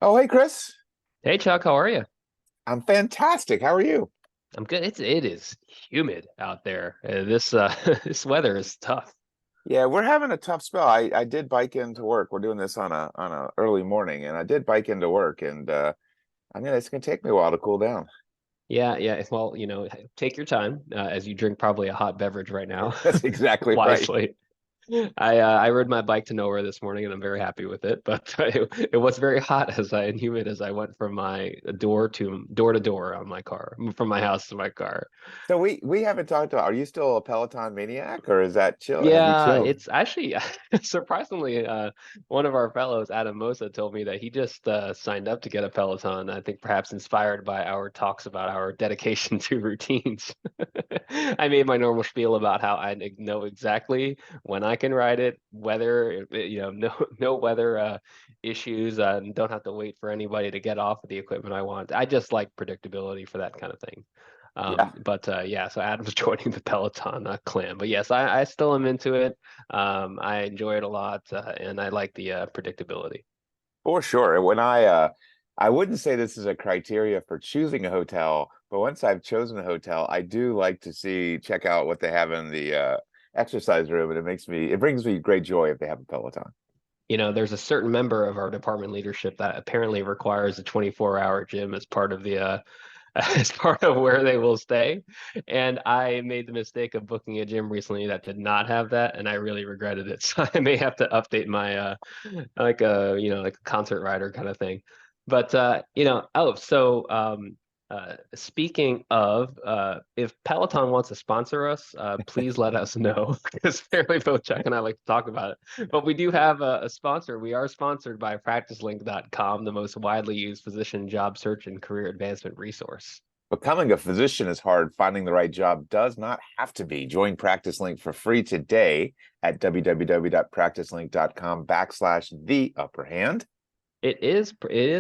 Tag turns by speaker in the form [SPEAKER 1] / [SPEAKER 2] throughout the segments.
[SPEAKER 1] Oh, hey, Chris.
[SPEAKER 2] Hey Chuck, how are you?
[SPEAKER 1] I'm fantastic. How are you?
[SPEAKER 2] I'm good. It is humid out there. This this weather is tough.
[SPEAKER 1] Yeah, we're having a tough spell. I did bike into work. We're doing this on a early morning, and I did bike into work, and I mean it's gonna take me a while to cool down.
[SPEAKER 2] Yeah, yeah. Well, take your time as you drink probably a hot beverage right now,
[SPEAKER 1] That's exactly right.
[SPEAKER 2] wisely. I rode my bike to nowhere this morning and I'm very happy with it. But it was very hot and humid as I went from my door to door on my car, from my house to my car.
[SPEAKER 1] So we haven't talked about. Are you still a Peloton maniac, or is that chill? Have you
[SPEAKER 2] Yeah,
[SPEAKER 1] chilled?
[SPEAKER 2] it's actually surprisingly one of our fellows, Adam Mosa, told me that he just signed up to get a Peloton. I think perhaps inspired by our talks about our dedication to routines. I made my normal spiel about how I know exactly when I can ride it, whether no weather issues, and don't have to wait for anybody to get off of the equipment I want. I just like predictability for that kind of thing.
[SPEAKER 1] Yeah,
[SPEAKER 2] But yeah, so Adam's joining the Peloton clan. But yes, I still am into it. I enjoy it a lot, and I like the predictability.
[SPEAKER 1] for sure. I wouldn't say this is a criteria for choosing a hotel, but once I've chosen a hotel, I do like to check out what they have in the exercise room, and it brings me great joy if they have a Peloton.
[SPEAKER 2] There's a certain member of our department leadership that apparently requires a 24-hour gym as part of the as part of where they will stay. And I made the mistake of booking a gym recently that did not have that, and I really regretted it. So I may have to update my like a concert rider kind of thing. But speaking of, if Peloton wants to sponsor us, please let us know because apparently both Chuck and I like to talk about it. But we do have a sponsor. We are sponsored by practicelink.com, the most widely used physician job search and career advancement resource.
[SPEAKER 1] Becoming a physician is hard. Finding the right job does not have to be. Join Practice Link for free today at www.practicelink.com/the upper hand.
[SPEAKER 2] It is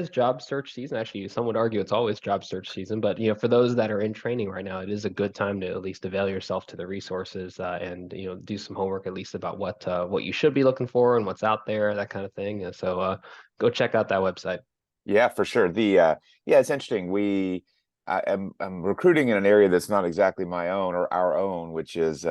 [SPEAKER 2] job search season. Actually, some would argue it's always job search season, but for those that are in training right now, it is a good time to at least avail yourself to the resources and do some homework at least about what you should be looking for and what's out there, that kind of thing. And so go check out that website.
[SPEAKER 1] Yeah, for sure. Yeah, it's interesting. I'm recruiting in an area that's not exactly my own or our own, which is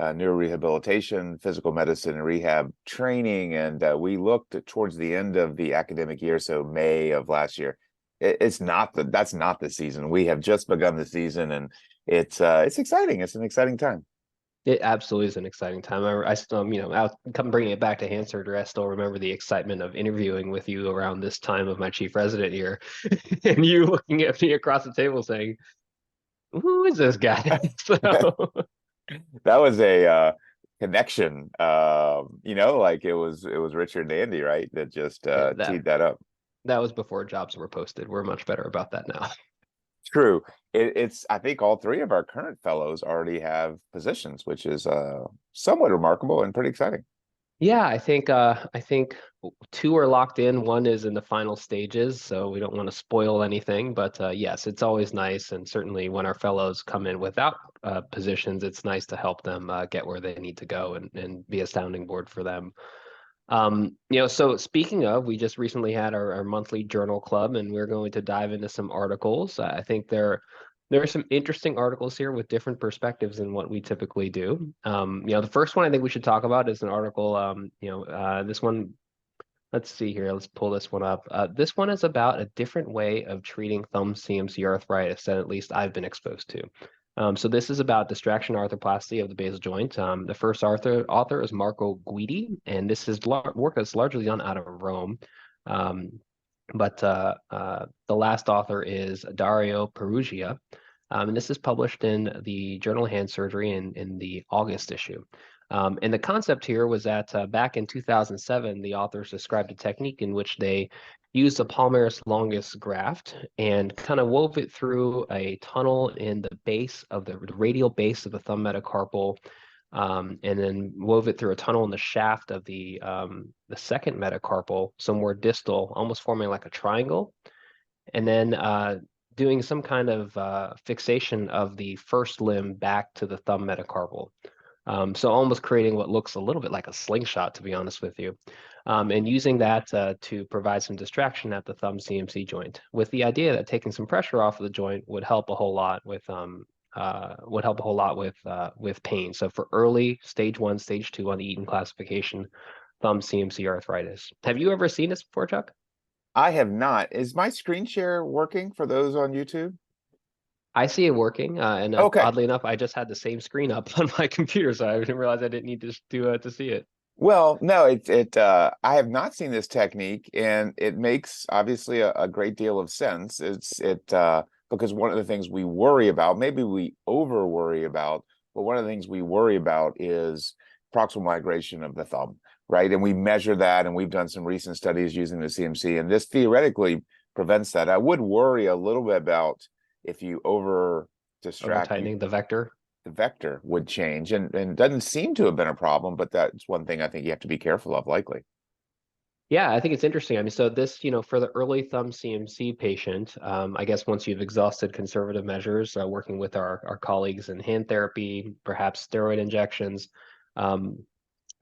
[SPEAKER 1] neurorehabilitation, physical medicine, and rehab training. And we looked towards the end of the academic year, so May of last year. That's not the season. We have just begun the season, and it's exciting. It's an exciting time.
[SPEAKER 2] It absolutely is an exciting time. I still, I'll come bringing it back to hand surgery. I still remember the excitement of interviewing with you around this time of my chief resident year, and you looking at me across the table saying, "Who is this guy?" So
[SPEAKER 1] That was a connection. Like it was Richard and Andy, right? That just
[SPEAKER 2] yeah,
[SPEAKER 1] teed that up.
[SPEAKER 2] that was before jobs were posted. We're much better about that now.
[SPEAKER 1] True. It's I think all three of our current fellows already have positions, which is somewhat remarkable and pretty exciting.
[SPEAKER 2] Yeah, I think two are locked in. One is in the final stages, so we don't want to spoil anything. But yes, it's always nice, and certainly when our fellows come in without positions, it's nice to help them get where they need to go and be a sounding board for them. So speaking of, we just recently had our monthly journal club, and we're going to dive into some articles. I think there are some interesting articles here with different perspectives than what we typically do. The first one I think we should talk about is an article. This one. Let's see here. Let's pull this one up. This one is about a different way of treating thumb CMC arthritis than at least I've been exposed to. So this is about distraction arthroplasty of the basal joint. The first author is Marco Guidi, and this is work that's largely done out of Rome. Um, but the last author is Dario Perugia, and this is published in the Journal of Hand Surgery in the August issue. And the concept here was that back in 2007, the authors described a technique in which they used a palmaris longus graft and kind of wove it through a tunnel in the base of the radial base of the thumb metacarpal, and then wove it through a tunnel in the shaft of the second metacarpal, somewhere distal, almost forming like a triangle, and then doing some kind of fixation of the first limb back to the thumb metacarpal. So almost creating what looks a little bit like a slingshot, to be honest with you, and using that to provide some distraction at the thumb CMC joint, with the idea that taking some pressure off of the joint would help a whole lot with pain. So for early stage 1, stage 2 on the Eaton classification, thumb CMC arthritis. Have you ever seen this before, Chuck?
[SPEAKER 1] I have not. Is my screen share working for those on YouTube?
[SPEAKER 2] I see it working, and
[SPEAKER 1] Okay.
[SPEAKER 2] oddly enough, I just had the same screen up on my computer, so I didn't realize I didn't need to see it.
[SPEAKER 1] Well, no, I have not seen this technique, and it makes obviously a great deal of sense. Because one of the things we worry about, maybe we over worry about, but one of the things we worry about is proximal migration of the thumb, right? And we measure that, and we've done some recent studies using the CMC, and this theoretically prevents that. I would worry a little bit about if you over
[SPEAKER 2] Over
[SPEAKER 1] distract,
[SPEAKER 2] tightening the vector.
[SPEAKER 1] the vector would change, and doesn't seem to have been a problem, but that's one thing I think you have to be careful of, likely.
[SPEAKER 2] Yeah, I think it's interesting. I mean, so this, for the early thumb CMC patient, I guess once you've exhausted conservative measures, working with our colleagues in hand therapy, perhaps steroid injections, um,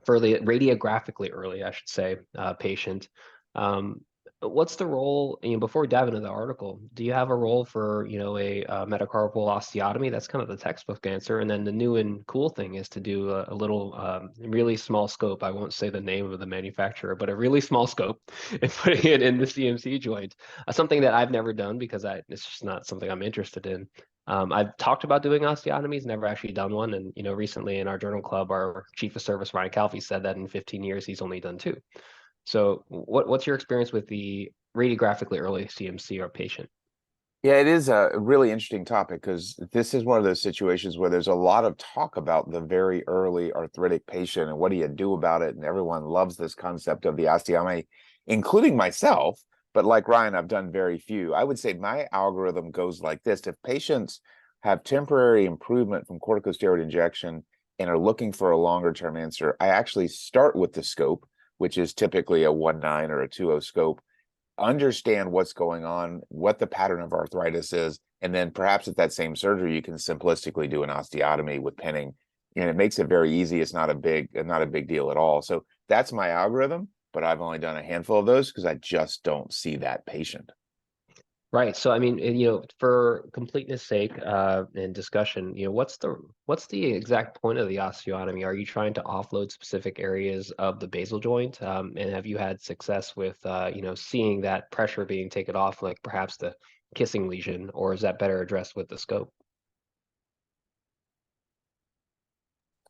[SPEAKER 2] for the radiographically early, I should say, patient, um, what's the role, before we dive into the article, do you have a role for, a metacarpal osteotomy? That's kind of the textbook answer. And then the new and cool thing is to do a little really small scope. I won't say the name of the manufacturer, but a really small scope and putting it in the CMC joint. Something that I've never done because it's just not something I'm interested in. I've talked about doing osteotomies, never actually done one. And, recently in our journal club, our chief of service, Ryan Calfee, said that in 15 years, he's only done 2. So what's your experience with the radiographically early CMC or patient?
[SPEAKER 1] Yeah, it is a really interesting topic because this is one of those situations where there's a lot of talk about the very early arthritic patient and what do you do about it, and everyone loves this concept of the osteotomy, including myself. But like Ryan, I've done very few. I would say my algorithm goes like this: if patients have temporary improvement from corticosteroid injection and are looking for a longer term answer, I actually start with the scope, which is typically a 1.9 or a 2.0 scope, understand what's going on, what the pattern of arthritis is, and then perhaps at that same surgery, you can simplistically do an osteotomy with pinning. And it makes it very easy. It's not a big deal at all. So that's my algorithm, but I've only done a handful of those because I just don't see that patient.
[SPEAKER 2] Right. So I mean, and, for completeness sake, and discussion, what's the exact point of the osteotomy? Are you trying to offload specific areas of the basal joint? And have you had success with, seeing that pressure being taken off, like perhaps the kissing lesion, or is that better addressed with the scope?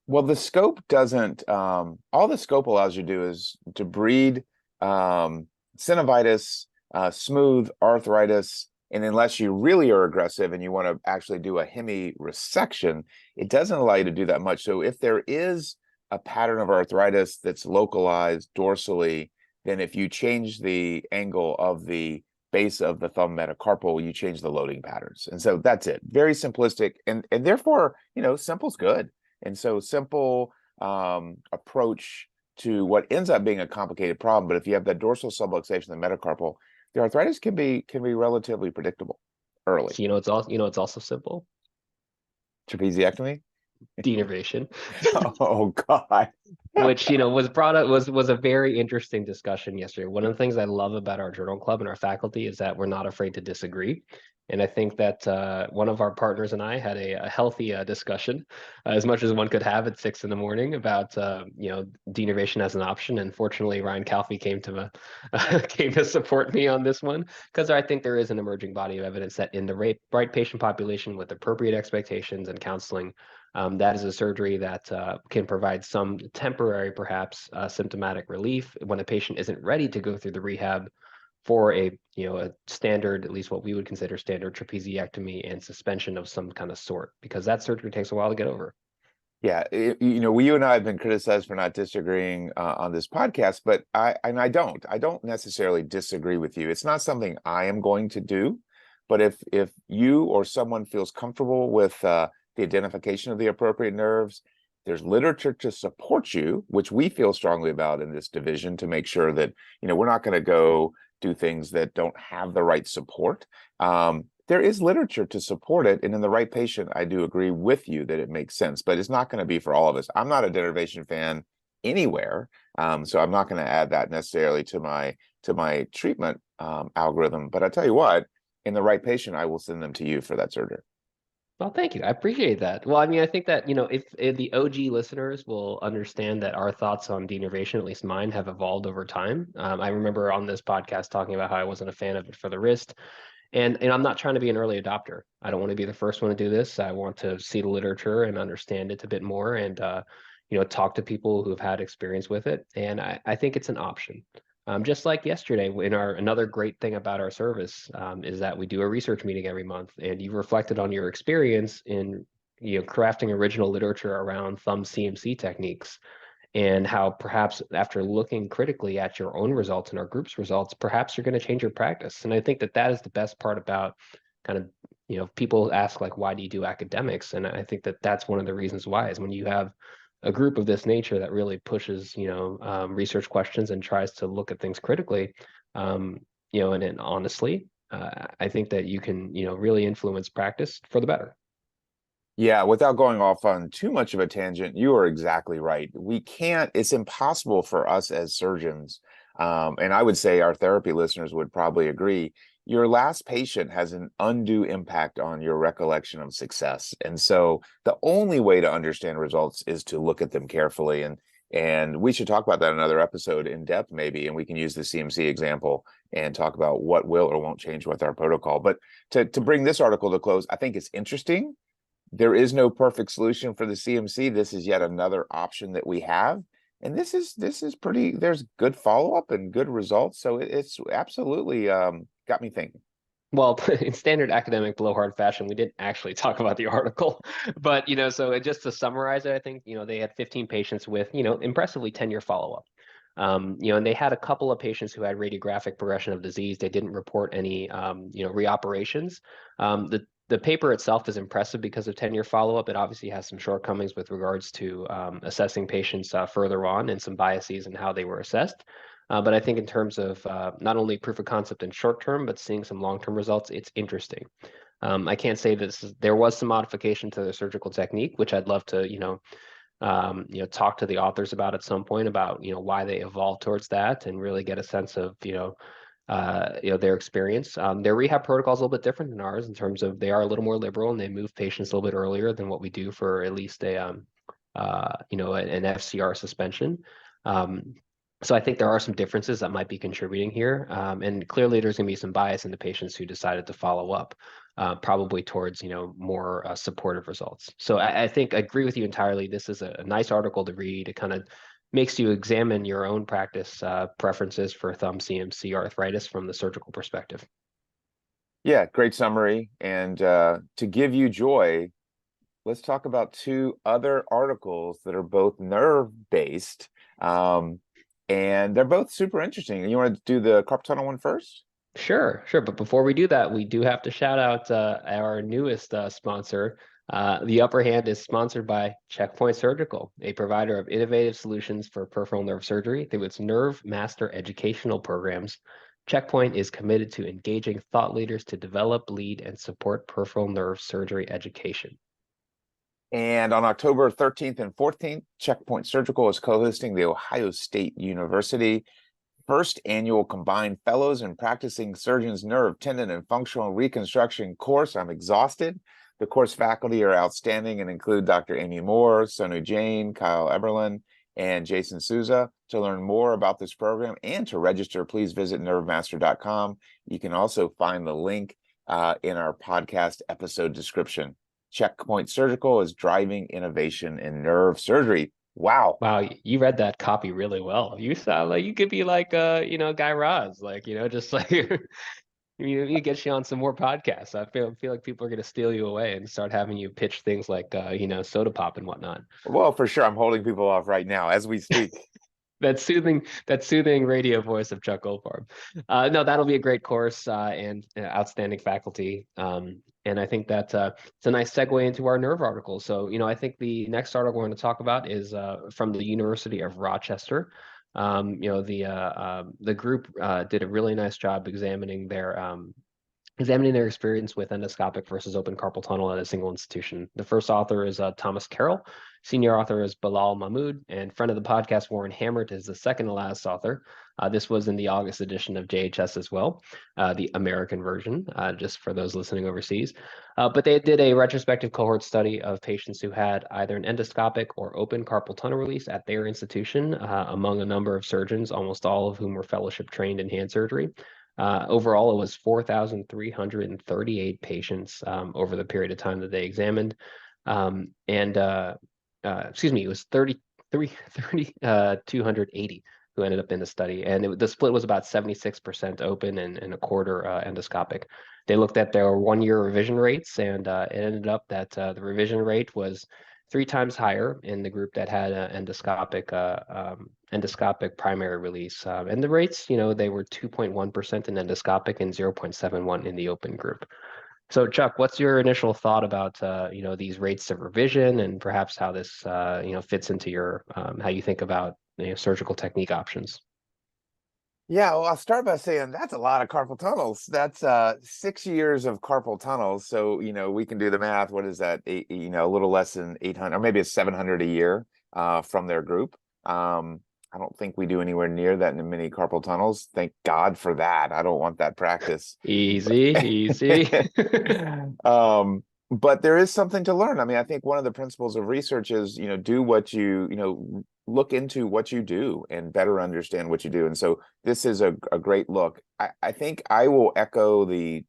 [SPEAKER 1] Well, the scope doesn't, all the scope allows you to do is to breed synovitis, smooth arthritis, and unless you really are aggressive and you want to actually do a hemi resection, it doesn't allow you to do that much. So if there is a pattern of arthritis that's localized dorsally, then if you change the angle of the base of the thumb metacarpal, you change the loading patterns. And so that's it. Very simplistic, and therefore, simple's good. And so simple approach to what ends up being a complicated problem. But if you have that dorsal subluxation, the metacarpal, the arthritis can be relatively predictable early.
[SPEAKER 2] So, it's also simple.
[SPEAKER 1] Trapeziectomy?
[SPEAKER 2] Denervation.
[SPEAKER 1] Oh God.
[SPEAKER 2] Which was brought up was a very interesting discussion yesterday. One of the things I love about our journal club and our faculty is that we're not afraid to disagree. And I think that one of our partners and I had a healthy discussion, as much as one could have at 6 in the morning, about denervation as an option. And fortunately, Ryan Calfee came to support me on this one, because I think there is an emerging body of evidence that in the right patient population with appropriate expectations and counseling, that is a surgery that can provide some temporary, perhaps symptomatic relief when a patient isn't ready to go through the rehab for a standard, at least what we would consider standard trapeziectomy and suspension of some kind of sort, because that surgery takes a while to get over.
[SPEAKER 1] Yeah, you and I have been criticized for not disagreeing on this podcast, but I don't necessarily disagree with you. It's not something I am going to do, but if you or someone feels comfortable with the identification of the appropriate nerves, there's literature to support you, which we feel strongly about in this division, to make sure that we're not going to go do things that don't have the right support. there is literature to support it. And in the right patient, I do agree with you that it makes sense, but it's not going to be for all of us. I'm not a denervation fan anywhere. So I'm not going to add that necessarily to my treatment algorithm. But I tell you what, in the right patient, I will send them to you for that surgery.
[SPEAKER 2] Well, thank you. I appreciate that. Well, I mean, I think that, if the OG listeners will understand that our thoughts on denervation, at least mine, have evolved over time. I remember on this podcast talking about how I wasn't a fan of it for the wrist. And I'm not trying to be an early adopter. I don't want to be the first one to do this. I want to see the literature and understand it a bit more and, talk to people who've had experience with it. And I think it's an option. Just like yesterday, another great thing about our service is that we do a research meeting every month, and you reflected on your experience in crafting original literature around thumb CMC techniques, and how perhaps after looking critically at your own results and our group's results, perhaps you're going to change your practice. And I think that that is the best part about kind of people ask like, why do you do academics? And I think that that's one of the reasons why is when you have a group of this nature that really pushes, research questions and tries to look at things critically, and then honestly, I think that you can, really influence practice for the better.
[SPEAKER 1] Yeah, without going off on too much of a tangent, you are exactly right. It's impossible for us as surgeons, and I would say our therapy listeners would probably agree, your last patient has an undue impact on your recollection of success. And so the only way to understand results is to look at them carefully. And we should talk about that in another episode in depth, maybe, and we can use the CMC example and talk about what will or won't change with our protocol. But to bring this article to close, I think it's interesting. There is no perfect solution for the CMC. This is yet another option that we have. And this is pretty, there's good follow-up and good results. So it's absolutely got me thinking.
[SPEAKER 2] Well, in standard academic blowhard fashion, we didn't actually talk about the article, but so just to summarize it, I think they had 15 patients with impressively 10-year follow-up. And they had a couple of patients who had radiographic progression of disease. They didn't report any reoperations. The paper itself is impressive because of 10-year follow-up. It obviously has some shortcomings with regards to assessing patients further on and some biases in how they were assessed. But I think in terms of not only proof of concept in short term, but seeing some long-term results, it's interesting. I can't say there was some modification to the surgical technique, which I'd love to, talk to the authors about at some point about, why they evolved towards that and really get a sense of, their experience. Their rehab protocol is a little bit different than ours in terms of they are a little more liberal and they move patients a little bit earlier than what we do for at least an FCR suspension. So I think there are some differences that might be contributing here. And clearly there's going to be some bias in the patients who decided to follow up, probably towards, more supportive results. So I think I agree with you entirely. This is a nice article to read. It kind of makes you examine your own practice preferences for thumb CMC arthritis from the surgical perspective.
[SPEAKER 1] Yeah, great summary. And to give you joy, let's talk about two other articles that are both nerve-based. And they're both super interesting. You want to do the carpal tunnel one first?
[SPEAKER 2] Sure. But before we do that, we do have to shout out our newest sponsor. The Upper Hand is sponsored by Checkpoint Surgical, a provider of innovative solutions for peripheral nerve surgery through its Nerve Master educational programs. Checkpoint is committed to engaging thought leaders to develop, lead, and support peripheral nerve surgery education.
[SPEAKER 1] And on October 13th and 14th, Checkpoint Surgical is co-hosting the Ohio State University first annual combined fellows and practicing surgeons nerve, tendon, and functional reconstruction course. I'm exhausted. The course faculty are outstanding and include Dr. Amy Moore, Sonu Jain, Kyle Eberlin, and Jason Souza. To learn more about this program and to register, please visit nervemaster.com. You can also find the link in our podcast episode description. Checkpoint Surgical is driving innovation in nerve surgery. Wow.
[SPEAKER 2] Wow, you read that copy really well. You sound like you could be like Guy Raz, just like you get you on some more podcasts. I feel like people are gonna steal you away and start having you pitch things like soda pop and whatnot.
[SPEAKER 1] Well, for sure. I'm holding people off right now as we speak.
[SPEAKER 2] That soothing radio voice of Chuck Goldfarb. No, that'll be a great course and outstanding faculty. And I think that it's a nice segue into our nerve article. So, I think the next article we're going to talk about is from the University of Rochester. The group did a really nice job examining their examining their experience with endoscopic versus open carpal tunnel at a single institution. The first author is Thomas Carroll. Senior author is Bilal Mahmood, and friend of the podcast, Warren Hammert, is the second to last author. This was in the August edition of JHS as well, the American version, just for those listening overseas. But they did a retrospective cohort study of patients who had either an endoscopic or open carpal tunnel release at their institution among a number of surgeons, almost all of whom were fellowship trained in hand surgery. Overall, it was 4,338 patients over the period of time that they examined. Excuse me, it was 280 who ended up in the study. And the split was about 76% open and a quarter endoscopic. They looked at their 1-year revision rates, and it ended up that the revision rate was 3 times higher in the group that had an endoscopic primary release. And the rates, they were 2.1% in endoscopic and 0.71 in the open group. So Chuck, what's your initial thought about these rates of revision and perhaps how this fits into your how you think about surgical technique options?
[SPEAKER 1] Yeah, well, I'll start by saying that's a lot of carpal tunnels. That's 6 years of carpal tunnels. So, we can do the math. What is that? A little less than 800, or maybe it's 700 a year from their group. I don't think we do anywhere near that in many carpal tunnels. Thank God for that. I don't want that practice.
[SPEAKER 2] Easy.
[SPEAKER 1] But there is something to learn. I mean, I think one of the principles of research is, do what look into what you do and better understand what you do. And so this is a great look. I think I will echo the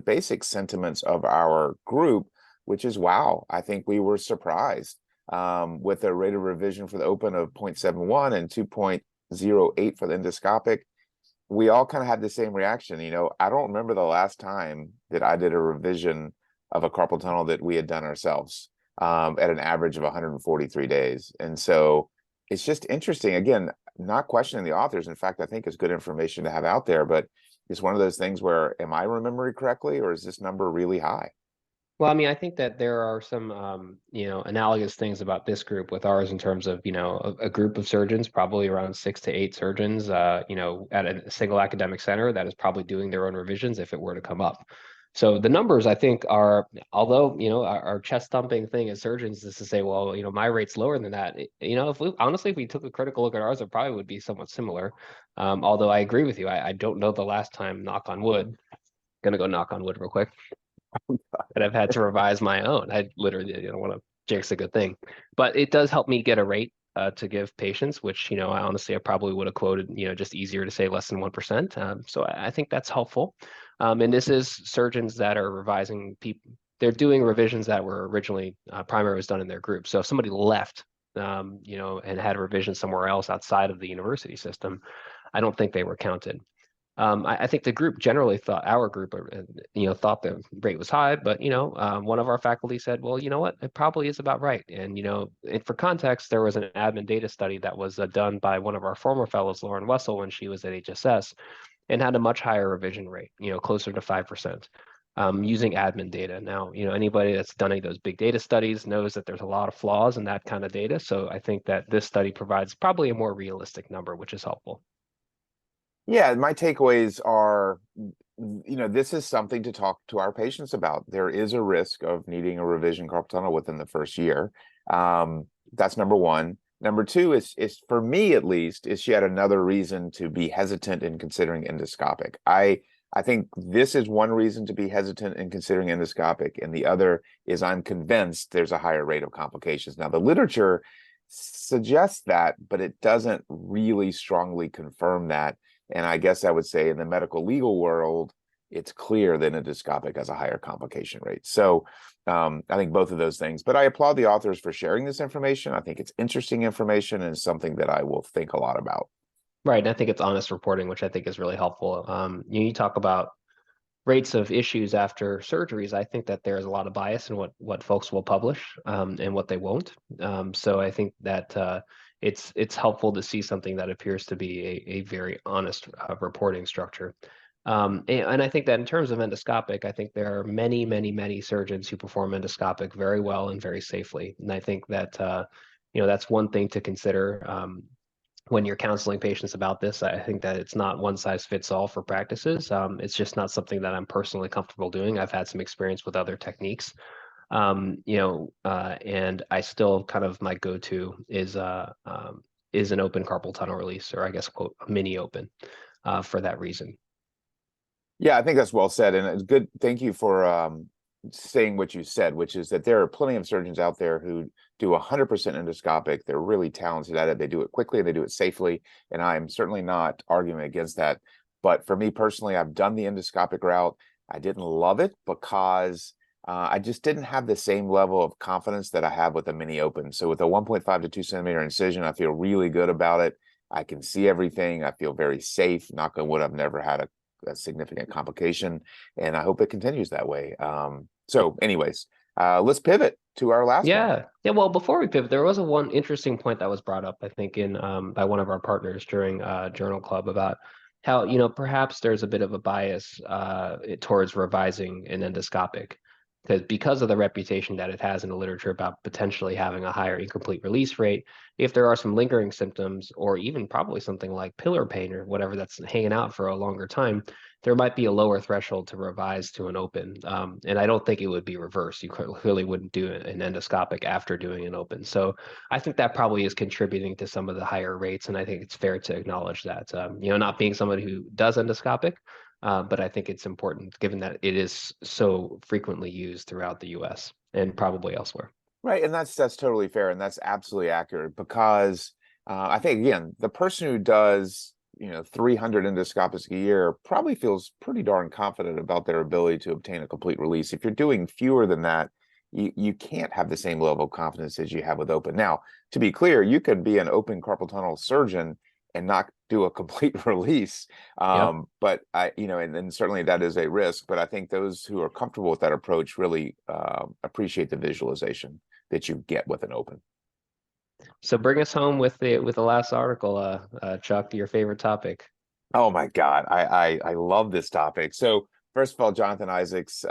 [SPEAKER 1] basic sentiments of our group, which is, wow, I think we were surprised with a rate of revision for the open of 0.71 and 2.08 for the endoscopic. We all kind of had the same reaction. I don't remember the last time that I did a revision of a carpal tunnel that we had done ourselves at an average of 143 days. And so it's just interesting. Again, not questioning the authors. In fact, I think it's good information to have out there, but it's one of those things where, am I remembering correctly, or is this number really high?
[SPEAKER 2] Well, I mean, I think that there are some, analogous things about this group with ours in terms of, a group of surgeons, probably around 6 to 8 surgeons, at a single academic center that is probably doing their own revisions if it were to come up. So the numbers, I think, are, although, our chest thumping thing as surgeons is to say, well, my rate's lower than that. If we took a critical look at ours, it probably would be somewhat similar. Although I agree with you, I don't know the last time, knock on wood. Gonna go knock on wood real quick. And I've had to revise my own. I literally don't want to jinx a good thing, but it does help me get a rate to give patients, which, I probably would have quoted, just easier to say less than 1%. So I think that's helpful. And this is surgeons that are revising people. They're doing revisions that were originally primary was done in their group. So if somebody left, and had a revision somewhere else outside of the university system, I don't think they were counted. I think the group generally thought, our group, thought the rate was high, but, one of our faculty said, well, you know what, it probably is about right. And, and for context, there was an admin data study that was done by one of our former fellows, Lauren Wessel, when she was at HSS, and had a much higher revision rate, closer to 5%. Using admin data. Now, anybody that's done any of those big data studies knows that there's a lot of flaws in that kind of data. So I think that this study provides probably a more realistic number, which is helpful.
[SPEAKER 1] Yeah, my takeaways are, this is something to talk to our patients about. There is a risk of needing a revision carpal tunnel within the first year. That's number one. Number two is for me at least, is yet another reason to be hesitant in considering endoscopic. I think this is one reason to be hesitant in considering endoscopic, and the other is I'm convinced there's a higher rate of complications. Now, the literature suggests that, but it doesn't really strongly confirm that. And I guess I would say in the medical legal world, it's clear that endoscopic has a higher complication rate. So I think both of those things, but I applaud the authors for sharing this information. I think it's interesting information and something that I will think a lot about.
[SPEAKER 2] Right. And I think it's honest reporting, which I think is really helpful. You talk about rates of issues after surgeries. I think that there's a lot of bias in what folks will publish and what they won't. So I think that it's helpful to see something that appears to be a very honest reporting structure. And I think that in terms of endoscopic, I think there are many, many, many surgeons who perform endoscopic very well and very safely. And I think that, that's one thing to consider. when you're counseling patients about this. I think that it's not one size fits all for practices. It's just not something that I'm personally comfortable doing. I've had some experience with other techniques, and I still kind of my go-to is an open carpal tunnel release, or I guess quote a mini open, for that reason.
[SPEAKER 1] Yeah, I think that's well said, and it's good. Thank you for saying what you said, which is that there are plenty of surgeons out there who do 100% endoscopic. They're really talented at it. They do it quickly, they do it safely, and I'm certainly not arguing against that. But for me personally, I've done the endoscopic route. I didn't love it because I just didn't have the same level of confidence that I have with a mini open. So with a 1.5 to 2 centimeter incision, I feel really good about it. I can see everything. I feel very safe. Knock on wood, I've never had a significant complication, and I hope it continues that way. So anyways, let's pivot to our last one.
[SPEAKER 2] Yeah. Well, before we pivot, there was one interesting point that was brought up, I think, in by one of our partners during Journal Club about how, perhaps there's a bit of a bias towards revising an endoscopic, because of the reputation that it has in the literature about potentially having a higher incomplete release rate. If there are some lingering symptoms, or even probably something like pillar pain or whatever that's hanging out for a longer time, there might be a lower threshold to revise to an open. And I don't think it would be reversed. You clearly wouldn't do an endoscopic after doing an open. So I think that probably is contributing to some of the higher rates. And I think it's fair to acknowledge that, not being somebody who does endoscopic, but I think it's important given that it is so frequently used throughout the US and probably elsewhere.
[SPEAKER 1] Right, and that's totally fair, and that's absolutely accurate, because I think, again, the person who does 300 endoscopies a year probably feels pretty darn confident about their ability to obtain a complete release. If you're doing fewer than that, you can't have the same level of confidence as you have with open. Now, to be clear, you could be an open carpal tunnel surgeon and not do a complete release.
[SPEAKER 2] Yep.
[SPEAKER 1] But and certainly that is a risk. But I think those who are comfortable with that approach really appreciate the visualization that you get with an open.
[SPEAKER 2] So bring us home with the last article, Chuck, your favorite topic.
[SPEAKER 1] Oh my God, I love this topic. So first of all, Jonathan Isaacs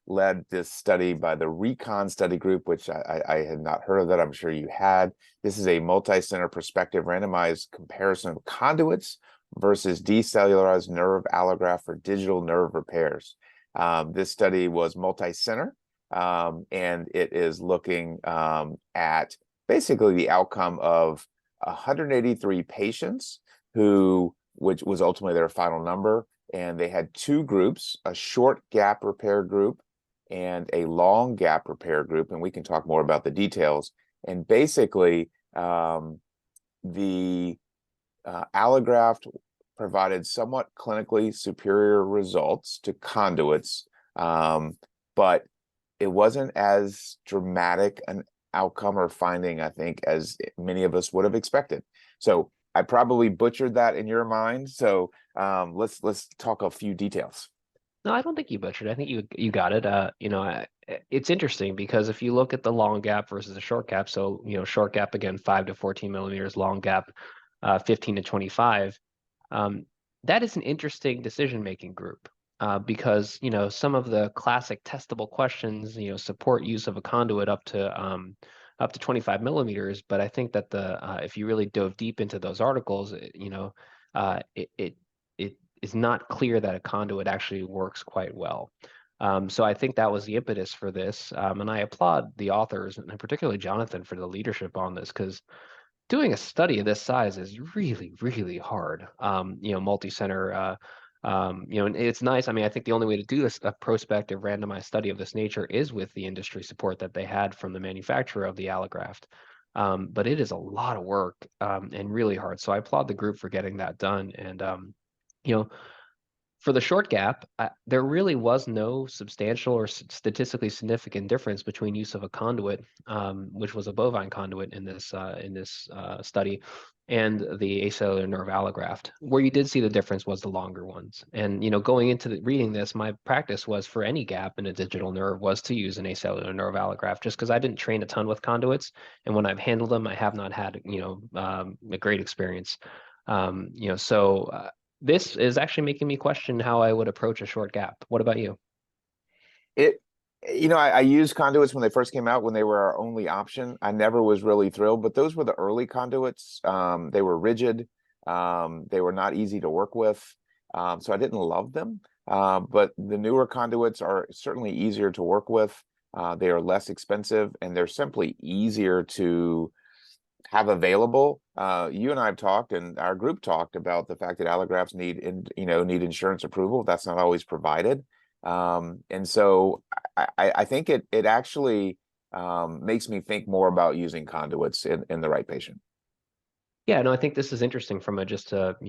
[SPEAKER 1] led this study by the RECON study group, which I had not heard of that. I'm sure you had. This is a multi-center prospective randomized comparison of conduits versus decellularized nerve allograft for digital nerve repairs. This study was multi-center, and it is looking at basically the outcome of 183 patients which was ultimately their final number. And they had two groups, a short gap repair group and a long gap repair group. And we can talk more about the details. And basically, the allograft provided somewhat clinically superior results to conduits, but it wasn't as dramatic an outcome or finding, I think, as many of us would have expected. So I probably butchered that in your mind. So let's talk a few details.
[SPEAKER 2] No, I don't think you butchered. I think you got it. It's interesting because if you look at the long gap versus the short gap, so short gap again 5 to 14 millimeters, long gap 15 to 25. That is an interesting decision-making group, because some of the classic testable questions support use of a conduit up to 25 millimeters, but I think that if you really dove deep into those articles, it is not clear that a conduit actually works quite well. So I think that was the impetus for this, and I applaud the authors and particularly Jonathan for the leadership on this, because doing a study of this size is really, really hard. Multi-center. And it's nice. I mean, I think the only way to do a prospective randomized study of this nature is with the industry support that they had from the manufacturer of the allograft. But it is a lot of work, and really hard. So I applaud the group for getting that done. And for the short gap, there really was no substantial or statistically significant difference between use of a conduit, which was a bovine conduit in this study, and the acellular nerve allograft. Where you did see the difference was the longer ones. And going into reading this, my practice was for any gap in a digital nerve was to use an acellular nerve allograft, just because I didn't train a ton with conduits, and when I've handled them, I have not had a great experience. So. This is actually making me question how I would approach a short gap. What about you?
[SPEAKER 1] I used conduits when they first came out, when they were our only option. I never was really thrilled, but those were the early conduits. They were rigid. They were not easy to work with. So I didn't love them. But the newer conduits are certainly easier to work with. They are less expensive, and they're simply easier to have available. You and I have talked, and our group talked about the fact that allografts need insurance approval. That's not always provided. And so I think it actually makes me think more about using conduits in the right patient.
[SPEAKER 2] Yeah, no, I think this is interesting from a just there's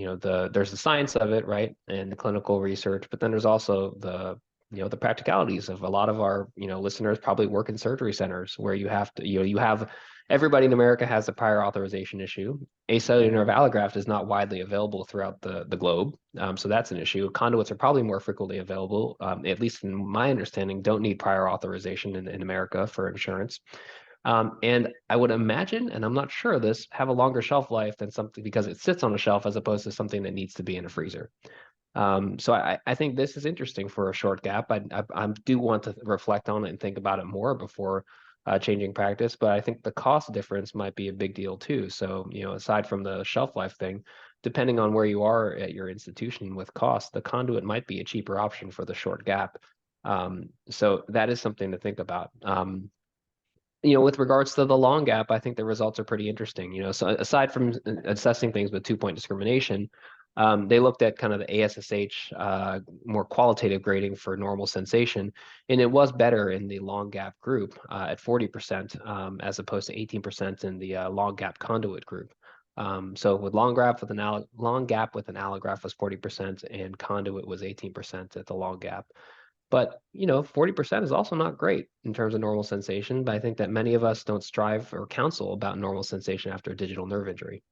[SPEAKER 2] the science of it, right, and the clinical research, but then there's also the practicalities of a lot of our listeners probably work in surgery centers where you have to you have everybody in America has a prior authorization issue. Acellular nerve allograft is not widely available throughout the globe, so that's an issue. Conduits are probably more frequently available, at least in my understanding, don't need prior authorization in America for insurance. And I would imagine, and I'm not sure of this, have a longer shelf life than something because it sits on a shelf as opposed to something that needs to be in a freezer. So I think this is interesting for a short gap. I do want to reflect on it and think about it more before changing practice, but I think the cost difference might be a big deal too. So, aside from the shelf life thing, depending on where you are at your institution with cost, the conduit might be a cheaper option for the short gap. So that is something to think about. With regards to the long gap, I think the results are pretty interesting. So aside from assessing things with 2-point discrimination, they looked at kind of the ASSH more qualitative grading for normal sensation, and it was better in the long gap group at 40% as opposed to 18% in the long gap conduit group. So with long gap with long gap with an allograft was 40% and conduit was 18% at the long gap. But 40% is also not great in terms of normal sensation. But I think that many of us don't strive or counsel about normal sensation after a digital nerve injury.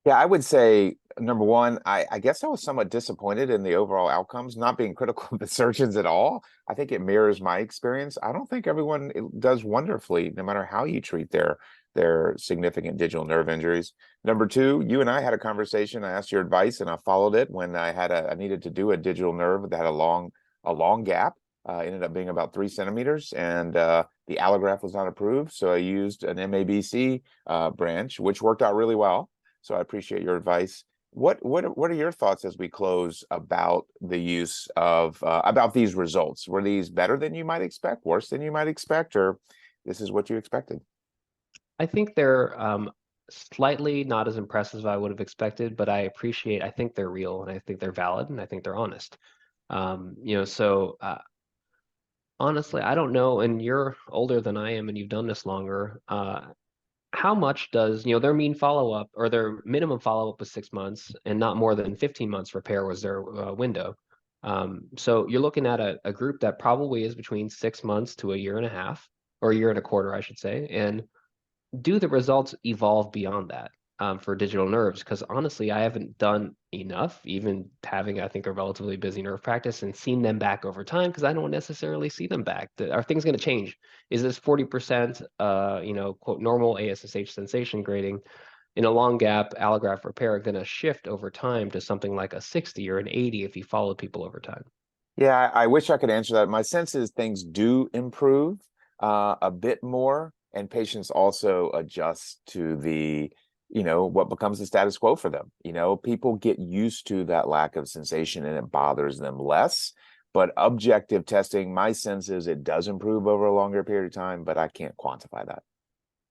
[SPEAKER 1] Yeah, I would say number one, I guess I was somewhat disappointed in the overall outcomes, not being critical of the surgeons at all. I think it mirrors my experience. I don't think everyone does wonderfully, no matter how you treat their significant digital nerve injuries. Number two, you and I had a conversation. I asked your advice, and I followed it when I needed to do a digital nerve that had a long gap. Ended up being about 3 centimeters, and the allograft was not approved, so I used an MABC branch, which worked out really well. So I appreciate your advice. What are your thoughts as we close about the use of about these results? Were these better than you might expect, worse than you might expect, or this is what you expected?
[SPEAKER 2] I think they're slightly not as impressive as I would have expected, but I think they're real and I think they're valid and I think they're honest. So honestly, I don't know, and you're older than I am and you've done this longer. How much does, their mean follow-up or their minimum follow-up was 6 months and not more than 15 months repair was their window. So you're looking at a group that probably is between 6 months to a year and a half, or a year and a quarter, I should say. And do the results evolve beyond that for digital nerves? Because honestly, I haven't done enough, even having, I think, a relatively busy nerve practice and seen them back over time because I don't necessarily see them back. Are things going to change? Is this 40%, quote, normal ASSH sensation grading in a long gap allograft repair going to shift over time to something like a 60 or an 80 if you follow people over time?
[SPEAKER 1] Yeah, I wish I could answer that. My sense is things do improve a bit more, and patients also adjust to what becomes the status quo for them. People get used to that lack of sensation and it bothers them less. But objective testing, my sense is it does improve over a longer period of time, but I can't quantify that.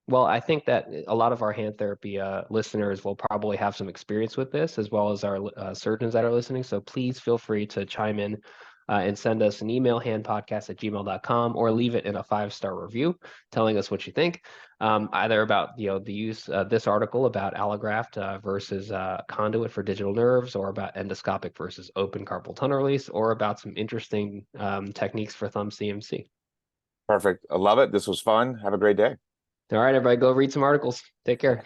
[SPEAKER 2] Well, I think that a lot of our hand therapy listeners will probably have some experience with this, as well as our surgeons that are listening. So please feel free to chime in and send us an email, handpodcast@gmail.com, or leave it in a 5-star review telling us what you think, either about the use of this article about allograft versus conduit for digital nerves, or about endoscopic versus open carpal tunnel release, or about some interesting techniques for thumb CMC.
[SPEAKER 1] Perfect. I love it. This was fun. Have a great day.
[SPEAKER 2] All right, everybody, go read some articles. Take care.